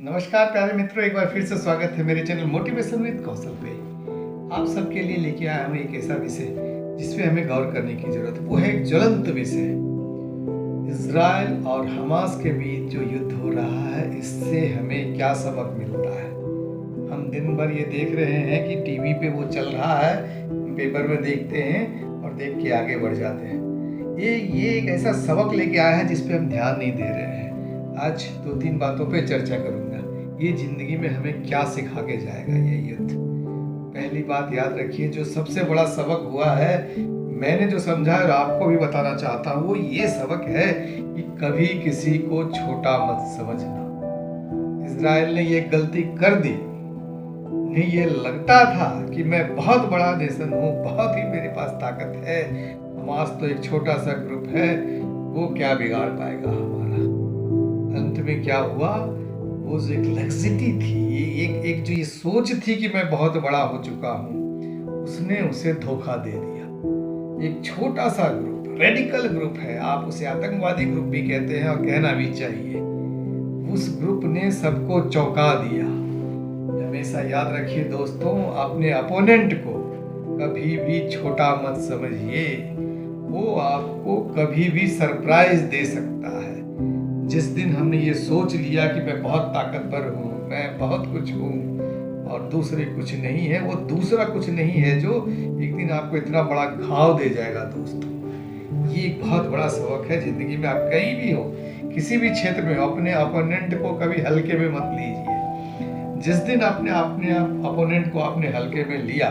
नमस्कार प्यारे मित्रों, एक बार फिर से स्वागत है मेरे चैनल मोटिवेशन विद कौशल पे। आप सबके लिए लेके आया हूँ एक ऐसा विषय जिसपे हमें गौर करने की जरूरत है। वो है एक ज्वलंत विषय, इजराइल और हमास के बीच जो युद्ध हो रहा है, इससे हमें क्या सबक मिलता है। हम दिन भर ये देख रहे हैं कि टीवी पे वो चल रहा है, पेपर में देखते हैं और देख के आगे बढ़ जाते हैं। ये एक ऐसा सबक लेके आया है जिसपे हम ध्यान नहीं दे रहे हैं। आज 2-3 बातों पे चर्चा करूंगा। ये जिंदगी में हमें क्या सिखा के जाएगा ये युद्ध। पहली बात याद रखिए, जो सबसे बड़ा सबक हुआ है, मैंने जो समझा और आपको भी बताना चाहता हूँ, वो ये सबक है कि कभी किसी को छोटा मत समझना। इजराइल ने ये गलती कर दी। नहीं, ये लगता था कि मैं बहुत बड़ा नेशन हूँ, बहुत ही मेरे पास ताकत है, हमास तो एक छोटा सा ग्रुप है, वो क्या बिगाड़ पाएगा हमारा। अंत में क्या हुआ, वो जो एक लग्जरी थी, एक जो ये सोच थी कि मैं बहुत बड़ा हो चुका हूँ, उसने उसे धोखा दे दिया। एक छोटा सा ग्रुप, रेडिकल ग्रुप है, आप उसे आतंकवादी ग्रुप भी कहते हैं और कहना भी चाहिए, उस ग्रुप ने सबको चौंका दिया। हमेशा याद रखिए दोस्तों, अपने अपोनेंट को कभी भी छोटा मत समझिए। वो आपको कभी भी सरप्राइज दे सकता है। जिस दिन हमने ये सोच लिया कि मैं बहुत ताकतवर हूँ, मैं बहुत कुछ हूँ और दूसरे कुछ नहीं है, वो दूसरा कुछ नहीं है जो एक दिन आपको इतना बड़ा घाव दे जाएगा। दोस्तों, ये एक बहुत बड़ा सबक है जिंदगी में। आप कहीं भी हो, किसी भी क्षेत्र में हो, अपने अपोनेंट को कभी हल्के में मत लीजिए। जिस दिन आपने अपने अपोनेंट को अपने हल्के में लिया,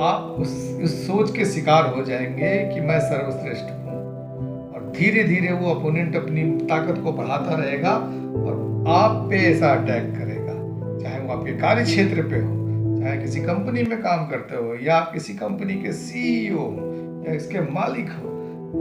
आप उस सोच के शिकार हो जाएंगे कि मैं सर्वश्रेष्ठ हूँ, और धीरे धीरे वो अपोनेंट अपनी ताकत को बढ़ाता रहेगा और आप पे ऐसा अटैक करेगा। चाहे वो आपके कार्य क्षेत्र पे हो, चाहे किसी कंपनी में काम करते हो, या आप किसी कंपनी के सीईओ हो या इसके मालिक हो,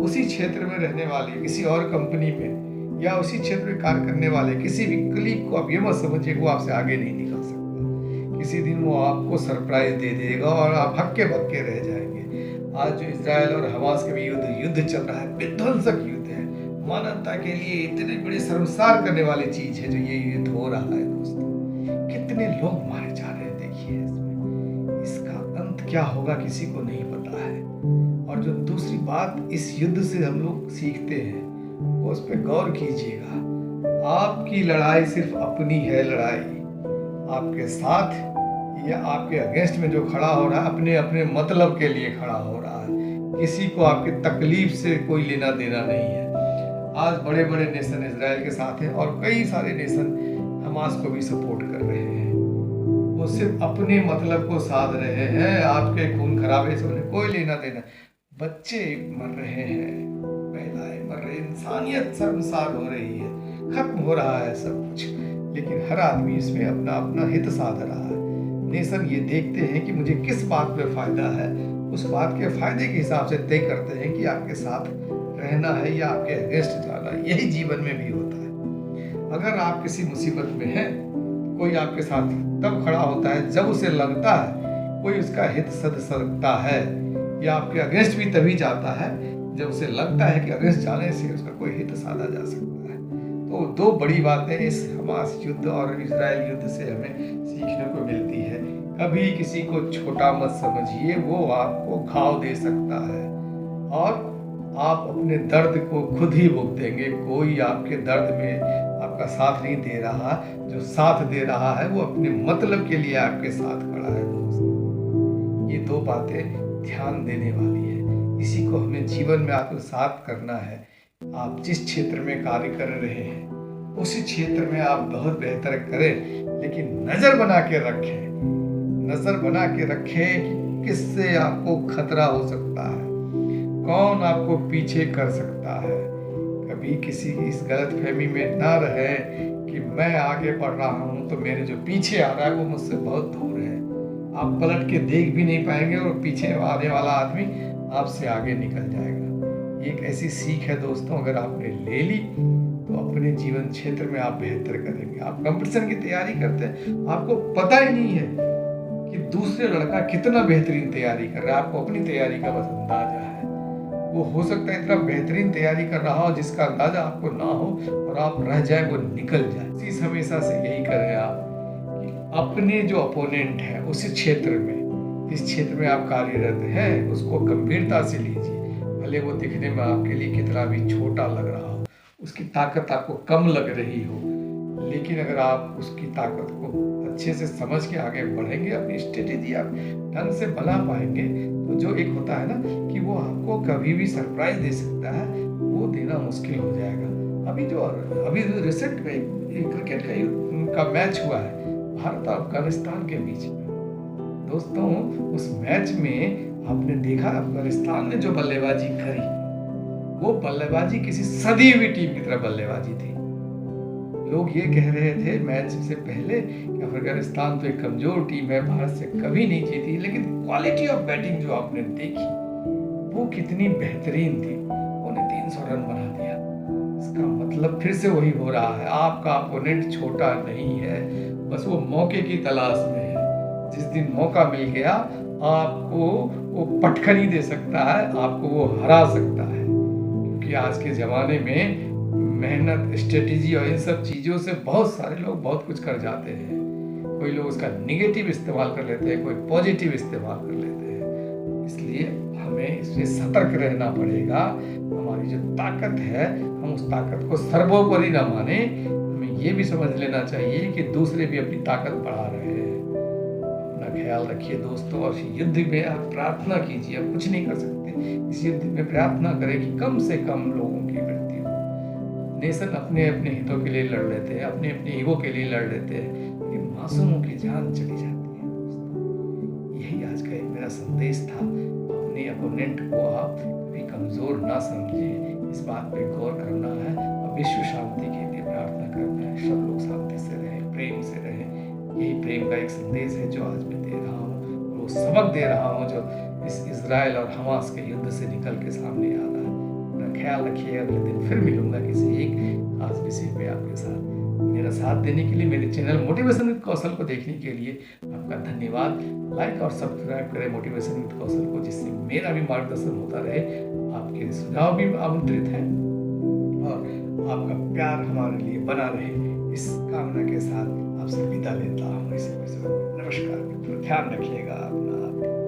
उसी क्षेत्र में रहने वाले किसी और कंपनी में या उसी क्षेत्र में कार्य करने वाले किसी भी कलीग को आप ये मत समझिए वो आपसे आगे नहीं निकल सकता। किसी दिन वो आपको सरप्राइज दे देगा और आप हक्के बक्के रह जाएंगे। आज जो इजराइल और हमास के भी युद्ध चल रहा है, विध्वंसक युद्ध है, मानवता के लिए इतने बड़े शर्मसार करने वाली चीज है जो ये युद्ध हो रहा है। दोस्तों, कितने लोग मारे जा रहे हैं, देखिए इसमें। इसका अंत क्या होगा किसी को नहीं पता है। और जो दूसरी बात इस युद्ध से हम लोग सीखते हैं, वो उस पर गौर कीजिएगा। आपकी लड़ाई सिर्फ अपनी है लड़ाई। आपके साथ या आपके अगेंस्ट में जो खड़ा हो रहा है, अपने अपने मतलब के लिए खड़ा हो रहा है। किसी को आपकी तकलीफ से कोई लेना देना नहीं है। आज बड़े बड़े नेशन इजराइल के साथ हैं और कई सारे नेशन हमास को भी सपोर्ट कर रहे हैं। वो सिर्फ अपने मतलब को साध रहे हैं। आपके खून खराबे से उन्हें कोई लेना देना। बच्चे मर रहे हैं, महिलाएं मर रही, इंसानियत शर्मसार हो रही है, खत्म हो रहा है सब कुछ, लेकिन हर आदमी इसमें अपना अपना हित साध रहा है। नेशन ये देखते हैं कि मुझे किस बात में फायदा है, उस बात के फायदे के हिसाब से तय करते हैं कि आपके साथ रहना है या आपके अगेंस्ट जाना है। यही जीवन में भी होता है। अगर आप किसी मुसीबत में हैं, कोई आपके साथ तब खड़ा होता है जब उसे लगता है कोई उसका हित सद सकता है, या आपके अगेंस्ट भी तभी जाता है जब उसे लगता है कि अगेंस्ट जाने से उसका कोई हित साधा जा सकता है। तो दो बड़ी बातें इस हमास युद्ध और इजराइल युद्ध से हमें सीखने को मिलती है। कभी किसी को छोटा मत समझिए, वो आपको घाव दे सकता है और आप अपने दर्द को खुद ही भुगतेंगे। कोई आपके दर्द में आपका साथ नहीं दे रहा। जो साथ दे रहा है वो अपने मतलब के लिए आपके साथ खड़ा है। दोस्त, ये दो बातें ध्यान देने वाली है। इसी को हमें जीवन में आपको साथ करना है। आप जिस क्षेत्र में कार्य कर रहे हैं, उसी क्षेत्र में आप बहुत बेहतर करें, लेकिन नजर बना के रखें। नजर बना के रखें कि किससे आपको खतरा हो सकता है, कौन आपको पीछे कर सकता है। कभी किसी इस गलतफहमी में ना रहे कि मैं आगे बढ़ रहा हूं तो मेरे जो पीछे आ रहा है वो मुझसे बहुत दूर है। आप पलट के देख भी नहीं पाएंगे और पीछे आने वाला आदमी आपसे आगे निकल जाएगा। एक ऐसी सीख है दोस्तों, अगर आपने ले ली तो अपने जीवन क्षेत्र में आप बेहतर करेंगे। आप कंपटीशन की तैयारी करते हैं, आपको पता ही नहीं है कि दूसरे लड़का कितना बेहतरीन तैयारी कर रहा है। आपको अपनी तैयारी का बस अंदाजा है। वो हो सकता है इतना बेहतरीन तैयारी कर रहा हो जिसका अंदाजा आपको ना हो और आप रह जाए, वो निकल जाए। चीज हमेशा से यही करें आप कि अपने जो अपोनेंट है उस क्षेत्र में, जिस क्षेत्र में आप कार्यरत हैं, उसको गंभीरता से लीजिए। भले वो दिखने में आपके लिए कितना भी छोटा लग रहा हो, उसकी ताकत आपको कम लग रही हो, लेकिन अगर आप उसकी ताकत को अच्छे से समझ के आगे बढ़ेंगे, अपनी स्ट्रेटेजी आप ढंग से बना पाएंगे, तो जो एक होता है ना कि वो आपको कभी भी सरप्राइज दे सकता है, वो देना मुश्किल हो जाएगा। अभी जो रिसेंट में एक क्रिकेट का मैच हुआ है भारत और अफगानिस्तान के बीच में, दोस्तों उस मैच में आपने देखा अफगानिस्तान ने जो बल्लेबाजी करी, वो बल्लेबाजी किसी सदी हुई टीम की तरह बल्लेबाजी थी। लोग ये कह रहे थे मैच से पहले कि अफगानिस्तान तो एक कमजोर टीम है, भारत से कभी नहीं जीती, लेकिन क्वालिटी ऑफ बैटिंग जो आपने देखी वो कितनी बेहतरीन थी। उन्हें 300 रन बना दिया। इसका मतलब फिर से वही हो रहा है, आपका अपोनेंट छोटा नहीं है, बस वो मौके की तलाश में है। जिस दिन मौका मिल गया आपको वो पटखनी दे सकता है, आपको वो हरा सकता है, क्योंकि आज के ज़माने में मेहनत, स्ट्रेटेजी और इन सब चीज़ों से बहुत सारे लोग बहुत कुछ कर जाते हैं। कोई लोग उसका निगेटिव इस्तेमाल कर लेते हैं, कोई पॉजिटिव इस्तेमाल कर लेते हैं। इसलिए हमें इसमें सतर्क रहना पड़ेगा। हमारी जो ताकत है, हम उस ताकत को सर्वोपरि न माने, हमें ये भी समझ लेना चाहिए कि दूसरे भी अपनी ताकत बढ़ा रहे हैं। अपना ख्याल रखिए दोस्तों, और युद्ध में आप प्रार्थना कीजिए, आप कुछ नहीं कर सकते, इस युद्ध में प्रार्थना करें कि कम से कम लोगों की मृत्यु। नेशन अपने अपने हितों के लिए लड़ लेते हैं, अपने अपने ईगो के लिए लड़ लेते हैं, लेकिन मासूमों की जान चली जाती है। यही आज का मेरा संदेश था। अपने अपोनेंट को आप कभी कमजोर ना समझें, इस बात पे गौर करना है और विश्व शांति के लिए प्रार्थना करना है। सब लोग शांति से रहें, प्रेम से रहें। यही प्रेम का एक संदेश है जो आज मैं दे रहा हूँ, और वो सबक दे रहा हूँ जो इस इजराइल और हमास के युद्ध से निकल के सामने आ रहा है। ख्याल रखिए, अगले दिन फिर मिलूंगा किसी एक खास विषय पे आपके साथ। मेरा साथ देने के लिए, मेरे चैनल मोटिवेशन विद कौशल को देखने के लिए आपका धन्यवाद। लाइक और सब्सक्राइब करें मोटिवेशन विद कौशल को, जिससे मेरा भी मार्गदर्शन होता रहे। आपके सुझाव भी आमंत्रित हैं और आपका प्यार हमारे लिए बना रहे, इस कामना के साथ आपसे विदा लेता हूँ। नमस्कार मित्रों, ध्यान रखिएगा अपना।